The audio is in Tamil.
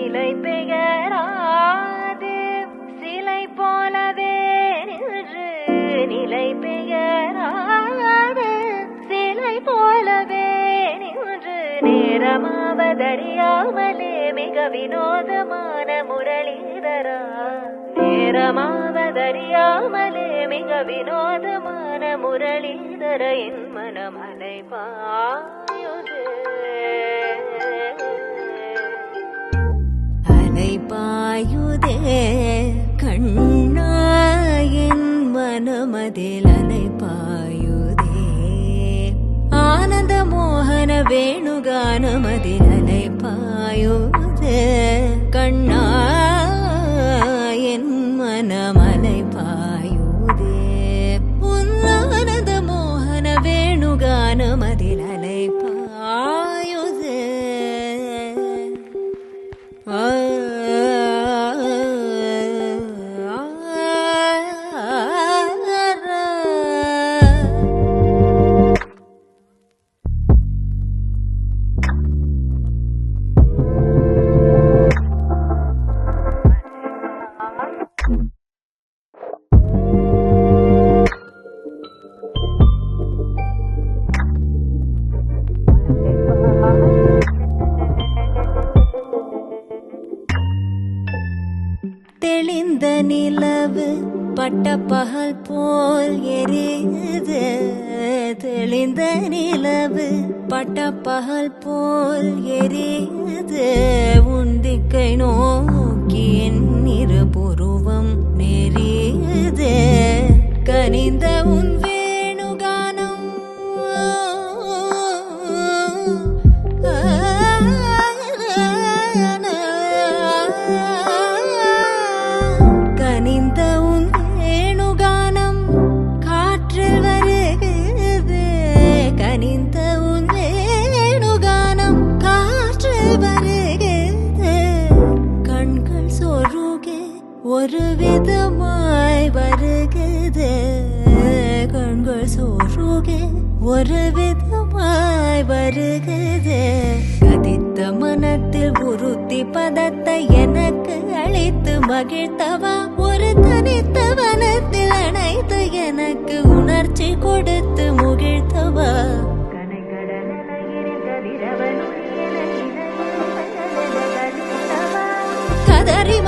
இலை பெயராது சிலை போலவே நின்று நிலை பெயராது சிலை போலவே நின்று நேரமாவதறியாமலே மிக வினோதமான முரளிதரா நேரமாவதறியாமலே மிக வினோதமான முரளிதர என் மனம் அலைபாயுதே அலைபாயுதே கண்ணா என் மனமதில் அலைபாயுதே ஆனந்த மோகன வேணுகானமதில் அலைபாயுதே கண்ணா என் மனமலை பாயுதே உன் ஆனந்த மோகன வேணுகானமதில் அலை பாயுதே தெளிந்த நிலவு பட்ட பகல் போல் எரியுது தெளிந்த நிலவு பட்ட பகல் போல் எரியுது உந்திக்கை நோக்கி என் இருபுருவம் நெறியுது கனிந்த உன் வேணுகானம் கனிந்த உன் வேணுகானம் காற்றில் வருகிறது கனிந்த உன் வேணுகானம் காற்றில் வருகிறது கண்கள் சொருகே ஒரு விதமாய் வருகிறது கண்கள் சொருகே ஒரு விதமாய் வருகிறது கதித்த மனத்தில் உறுதி பதத்தை எனக்கு அளித்து மகிழ்த்தவா ஒரு தனித்த வனத்தில் அணைத்து எனக்கு உணர்ச்சி கொடுத்து முகிழ்த்தவா கதறி